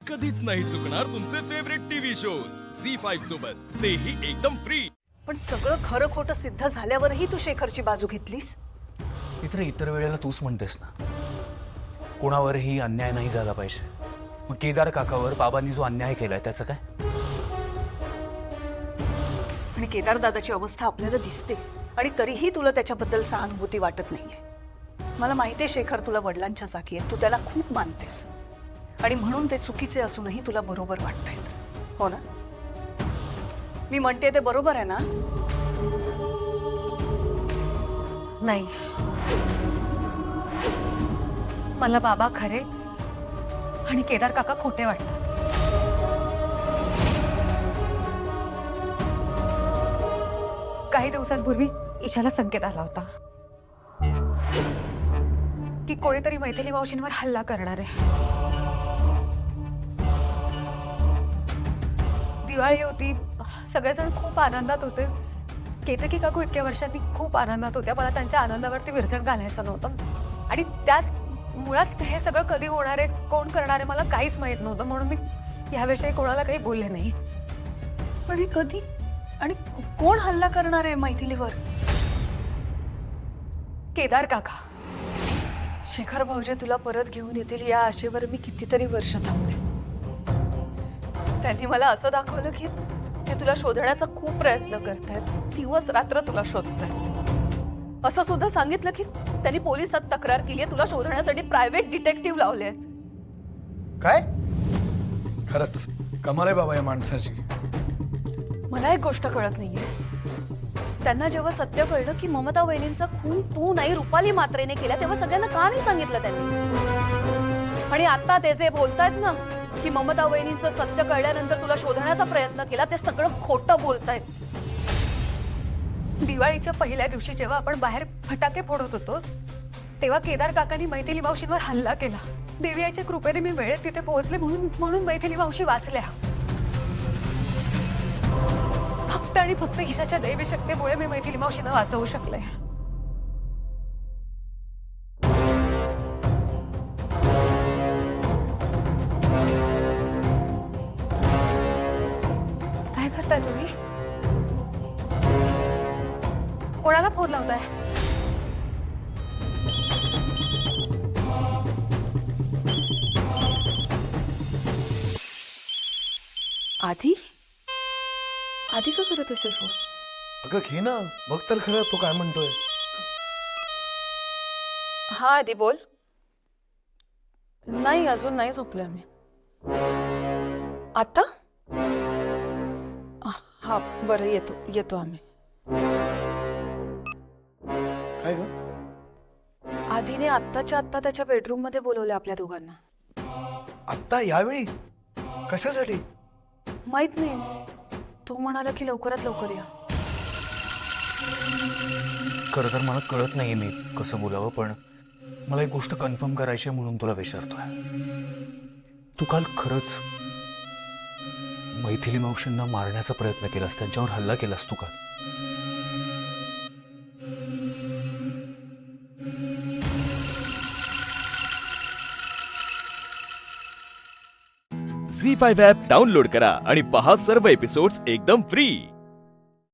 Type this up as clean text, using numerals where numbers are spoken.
कधीच नाही चुकणार तुमचे फेवरेट टीव्ही शोज झी5 सोबत, तेही एकदम फ्री। पण सगळं खरं खोटं सिद्ध झाल्यावरही तू शेखरची बाजू घेतलीस। इतर वेळेला तूच म्हणतेस ना, कोणावरही अन्याय नाही झाला पाहिजे। मग केदार काकावर बाबांनी जो अन्याय केलाय त्याचं काय? आणि केदार दादाची अवस्था आपल्याला दिसते आणि तरीही तुला त्याच्याबद्दल सहानुभूती वाटत नाहीये। मला माहितीये शेखर तुला वडिलांच्या जागी आहे, तू त्याला खूप मानतेस आणि म्हणून ते चुकीचे असूनही तुला बरोबर वाटतायत, हो ना? मी म्हणते ते बरोबर आहे ना? नाही, मला बाबा खरे आणि केदार काका खोटे वाटतात। काही दिवसांपूर्वी ईशाला संकेत आला होता की कोणीतरी मैथिली मावशींवर हल्ला करणार आहे। दिवाळी होती, सगळेजण खूप आनंदात होते। केतकी काकू इतक्या वर्षांनी खूप आनंदात होत्या, मला त्यांच्या आनंदावरती विरजण घालायचं नव्हतं आणि त्यात मुळात हे सगळं कधी होणार आहे, कोण करणार आहे मला काहीच माहित नव्हतं, म्हणून मी याविषयी कोणाला काही बोलले नाही। पण हे कधी आणि कोण हल्ला करणार आहे मैथिलीवर? केदार काका। शेखर भाऊजी तुला परत घेऊन येतील या आशेवर मी कितीतरी वर्ष थांबले। त्यांनी मला असं दाखवलं की ते तुला शोधण्याचा खूप प्रयत्न करतायत, दिवस रात्र तुला शोधतायत। असं सुद्धा सांगितलं की त्यांनी पोलिसात तक्रार केली आहे, तुला शोधण्यासाठी प्रायव्हेट डिटेक्टिव्ह लावले आहेत। काय? खरंच कमाल आहे बाबा या माणसाची। मला एक गोष्ट कळत नाहीये, त्यांना जेव्हा सत्य कळलं की ममता वहिनींचा खून तू नाही रुपाली म्हात्रेने केला, तेव्हा सगळ्यांना का नाही सांगितलं त्यांनी? आणि आता ते जे बोलतायत ना की ममता वहिनींचं सत्य कळल्यानंतर तुला शोधण्याचा प्रयत्न केला, ते सगळं खोटं बोलतायत। दिवाळीच्या पहिल्या दिवशी जेव्हा आपण बाहेर फटाके फोडत होतो तेव्हा केदार काकांनी मैथिली मावशींवर हल्ला केला। देवी आईच्या कृपेने मी वेळेत तिथे पोहोचले, म्हणून मैथिली मावशी वाचल्या। फक्त आणि फक्त ईशाच्या दैवी शक्तीमुळे मी मैथिली मावशींना वाचवू शकले। काय करताय तुम्ही? कोणाला फोन लावताय? आधी आधी का करत असेल फोन? अगं घे ना, बघ तर खरं तो काय म्हणतोय। हा आधी बोल। नाही, अजून नाही झोपले आम्ही। आता? हा बरं, येतो आम्ही। काय ग? आधीने आत्ताच्या आत्ता त्याच्या बेडरूम मध्ये बोलवले आपल्या दोघांना। आत्ता यावेळी? कशासाठी? माहित नाही, तो म्हणाला की लवकरात लवकर या। खरं तर मला कळत नाहीये मी कसं बोलावं, पण मला एक गोष्ट कन्फर्म करायची आहे म्हणून तुला विचारतोय। तू काल खरंच मैथिली मावशींना मारण्याचा प्रयत्न केलास, त्यांच्यावर हल्ला केलास तू काल? झी5 ॲप डाउनलोड करा आणि पहा सर्व एपिसोड्स एकदम फ्री।